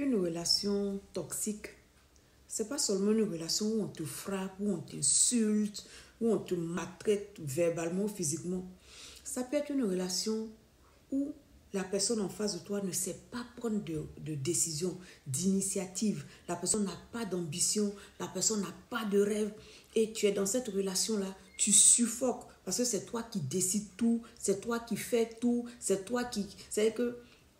Une relation toxique, c'est pas seulement une relation où on te frappe, où on t'insulte, où on te maltraite verbalement ou physiquement. Ça peut être une relation où la personne en face de toi ne sait pas prendre de décision, d'initiative. La personne n'a pas d'ambition, la personne n'a pas de rêve. Et tu es dans cette relation-là, tu suffoques parce que c'est toi qui décides tout, c'est toi qui fais tout, c'est toi qui... C'est-à-dire que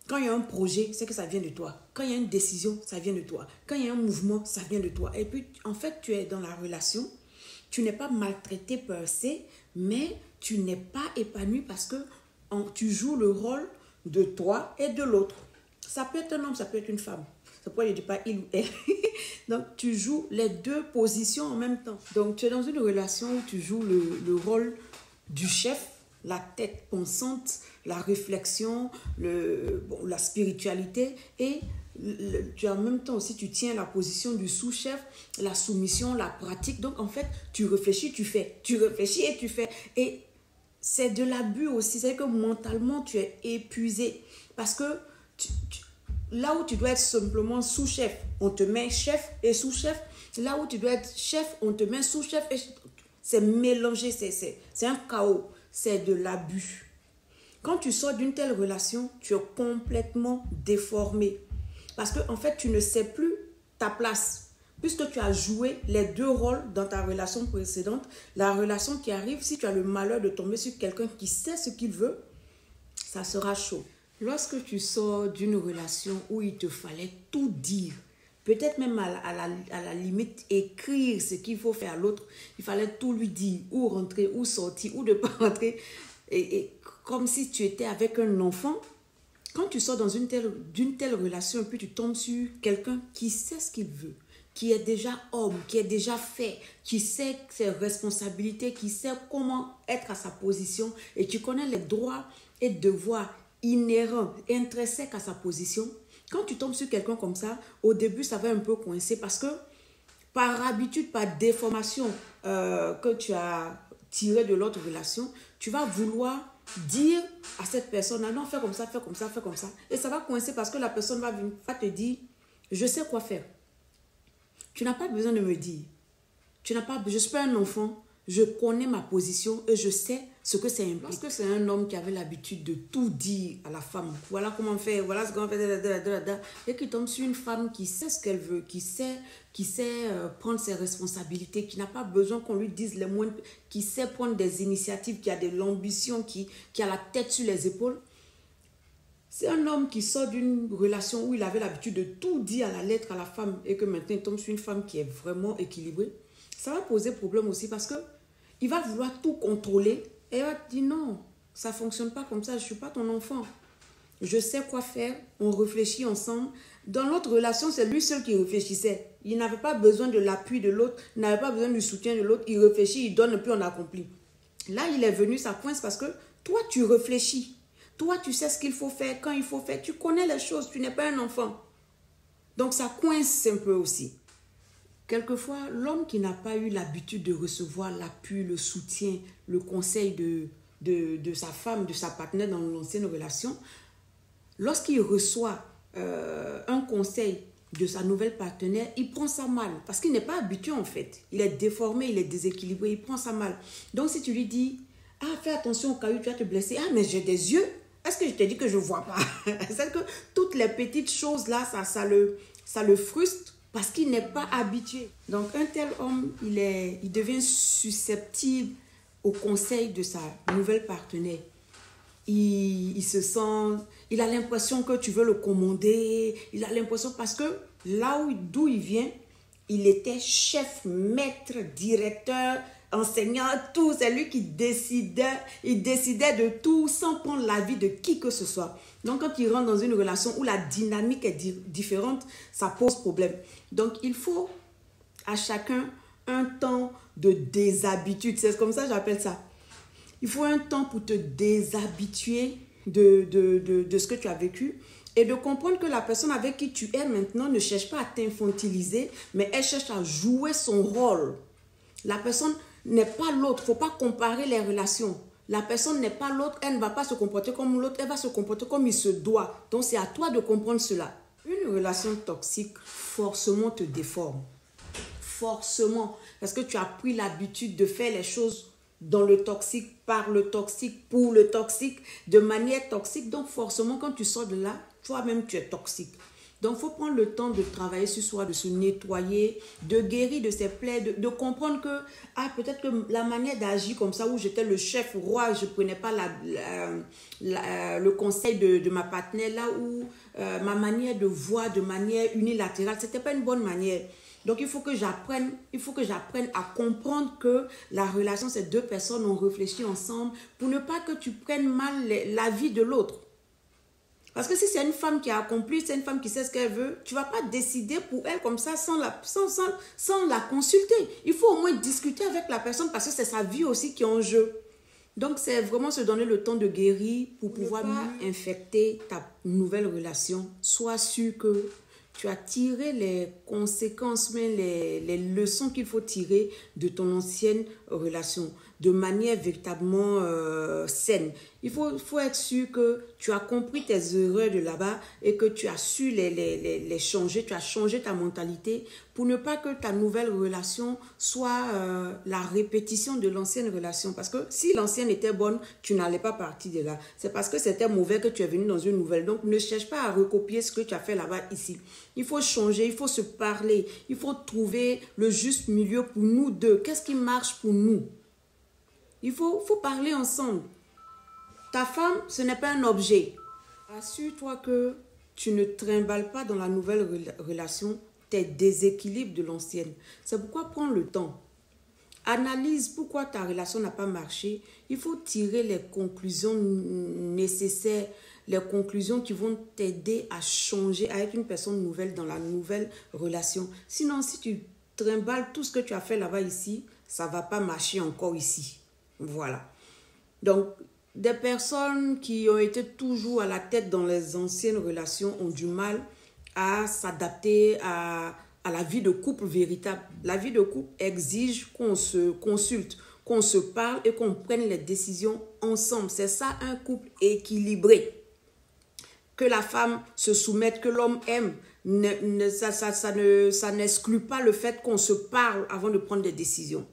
quand il y a un projet, c'est que ça vient de toi. Quand il y a une décision, ça vient de toi. Quand il y a un mouvement, ça vient de toi. Et puis, en fait, tu es dans la relation, tu n'es pas maltraité per se, mais tu n'es pas épanoui parce que tu joues le rôle de toi et de l'autre. Ça peut être un homme, ça peut être une femme. C'est pourquoi je ne dis pas il ou elle. Donc, tu joues les deux positions en même temps. Donc, tu es dans une relation où tu joues le rôle du chef, la tête pensante, la réflexion, la spiritualité et tu en même temps aussi tu tiens la position du sous-chef, la soumission, la pratique. Donc en fait, tu réfléchis, tu fais. Tu réfléchis et tu fais. Et c'est de l'abus aussi. C'est que mentalement, tu es épuisé. Parce que là où tu dois être simplement sous-chef, on te met chef et sous-chef. Là où tu dois être chef, on te met sous-chef. C'est mélangé, c'est un chaos. C'est de l'abus. Quand tu sors d'une telle relation, tu es complètement déformé. Parce qu'en fait, tu ne sais plus ta place. Puisque tu as joué les deux rôles dans ta relation précédente, la relation qui arrive, si tu as le malheur de tomber sur quelqu'un qui sait ce qu'il veut, ça sera chaud. Lorsque tu sors d'une relation où il te fallait tout dire, peut-être même à la limite écrire ce qu'il faut faire à l'autre, il fallait tout lui dire, où rentrer, où sortir, où ne pas rentrer, et comme si tu étais avec un enfant. Quand tu sors d'une telle relation, puis tu tombes sur quelqu'un qui sait ce qu'il veut, qui est déjà homme, qui est déjà fait, qui sait ses responsabilités, qui sait comment être à sa position, et tu connais les droits et devoirs inhérents, intrinsèques à sa position. Quand tu tombes sur quelqu'un comme ça, au début, ça va un peu coincer parce que par habitude, par déformation que tu as tiré de l'autre relation, tu vas vouloir dire à cette personne, non, fais comme ça, fais comme ça, fais comme ça. Et ça va coincer parce que la personne va te dire, je sais quoi faire. Tu n'as pas besoin de me dire. Je ne suis pas un enfant. Je connais ma position et je sais ce que c'est implique. Parce que c'est un homme qui avait l'habitude de tout dire à la femme. Voilà comment on fait, voilà ce qu'on fait. Et qui tombe sur une femme qui sait ce qu'elle veut, qui sait prendre ses responsabilités, qui n'a pas besoin qu'on lui dise les moindres, qui sait prendre des initiatives, qui a de l'ambition, qui a la tête sur les épaules. C'est un homme qui sort d'une relation où il avait l'habitude de tout dire à la lettre à la femme et que maintenant il tombe sur une femme qui est vraiment équilibrée. Ça va poser problème aussi parce que il va vouloir tout contrôler et il va te dire non, ça ne fonctionne pas comme ça, je ne suis pas ton enfant. Je sais quoi faire, on réfléchit ensemble. Dans l'autre relation, c'est lui seul qui réfléchissait. Il n'avait pas besoin de l'appui de l'autre, il n'avait pas besoin du soutien de l'autre. Il réfléchit, il donne et puis on accomplit. Là, il est venu, ça coince parce que toi, tu réfléchis. Toi, tu sais ce qu'il faut faire, quand il faut faire. Tu connais les choses, tu n'es pas un enfant. Donc, ça coince un peu aussi. Quelquefois, l'homme qui n'a pas eu l'habitude de recevoir l'appui, le soutien, le conseil de sa femme, de sa partenaire dans l'ancienne relation, lorsqu'il reçoit un conseil de sa nouvelle partenaire, il prend ça mal parce qu'il n'est pas habitué en fait. Il est déformé, il est déséquilibré, il prend ça mal. Donc si tu lui dis, ah fais attention au cas où tu vas te blesser, ah mais j'ai des yeux, est-ce que je t'ai dit que je ne vois pas? C'est que toutes les petites choses là, ça le frustre parce qu'il n'est pas habitué. Donc un tel homme, il devient susceptible au conseil de sa nouvelle partenaire. Il se sent, il a l'impression que tu veux le commander, il a l'impression parce que là d'où il vient, il était chef, maître, directeur, enseignant, tout, c'est lui qui décidait, il décidait de tout sans prendre l'avis de qui que ce soit. Donc quand il rentre dans une relation où la dynamique est différente, ça pose problème. Donc il faut à chacun un temps de déshabitude, c'est comme ça que j'appelle ça. Il faut un temps pour te déshabituer de ce que tu as vécu et de comprendre que la personne avec qui tu es maintenant ne cherche pas à t'infantiliser, mais elle cherche à jouer son rôle. La personne n'est pas l'autre, il ne faut pas comparer les relations. La personne n'est pas l'autre, elle ne va pas se comporter comme l'autre, elle va se comporter comme il se doit. Donc c'est à toi de comprendre cela. Une relation toxique forcément te déforme. Forcément. Parce que tu as pris l'habitude de faire les choses dans le toxique, par le toxique, pour le toxique, de manière toxique. Donc forcément, quand tu sors de là, toi-même, tu es toxique. Donc, il faut prendre le temps de travailler sur soi, de se nettoyer, de guérir de ses plaies, de comprendre que, peut-être que la manière d'agir comme ça, où j'étais le chef roi, je ne prenais pas le conseil de ma partenaire, là où ma manière de voir de manière unilatérale, ce n'était pas une bonne manière. Donc, il faut que j'apprenne à comprendre que la relation, ces deux personnes ont réfléchi ensemble pour ne pas que tu prennes mal la vie de l'autre. Parce que si c'est une femme qui a accompli, c'est une femme qui sait ce qu'elle veut, tu ne vas pas décider pour elle comme ça sans la consulter. Il faut au moins discuter avec la personne parce que c'est sa vie aussi qui est en jeu. Donc, c'est vraiment se donner le temps de guérir pour pouvoir mieux infecter ta nouvelle relation. Sois sûr que tu as tiré les conséquences, mais les leçons qu'il faut tirer de ton ancienne relation de manière véritablement saine. Il faut être sûr que tu as compris tes erreurs de là-bas et que tu as su les changer, tu as changé ta mentalité pour ne pas que ta nouvelle relation soit la répétition de l'ancienne relation. Parce que si l'ancienne était bonne, tu n'allais pas partir de là. C'est parce que c'était mauvais que tu es venu dans une nouvelle. Donc, ne cherche pas à recopier ce que tu as fait là-bas ici. Il faut changer, il faut se parler, il faut trouver le juste milieu pour nous deux. Qu'est-ce qui marche pour nous? Il faut parler ensemble. Ta femme, ce n'est pas un objet. Assure-toi que tu ne trimbales pas dans la nouvelle relation tes déséquilibres de l'ancienne. C'est pourquoi prends le temps. Analyse pourquoi ta relation n'a pas marché. Il faut tirer les conclusions nécessaires, les conclusions qui vont t'aider à changer, à être une personne nouvelle dans la nouvelle relation. Sinon, si tu trimbales tout ce que tu as fait là-bas ici, ça ne va pas marcher encore ici. Voilà. Donc, des personnes qui ont été toujours à la tête dans les anciennes relations ont du mal à s'adapter à la vie de couple véritable. La vie de couple exige qu'on se consulte, qu'on se parle et qu'on prenne les décisions ensemble. C'est ça un couple équilibré. Que la femme se soumette, que l'homme aime, ça n'exclut pas le fait qu'on se parle avant de prendre des décisions.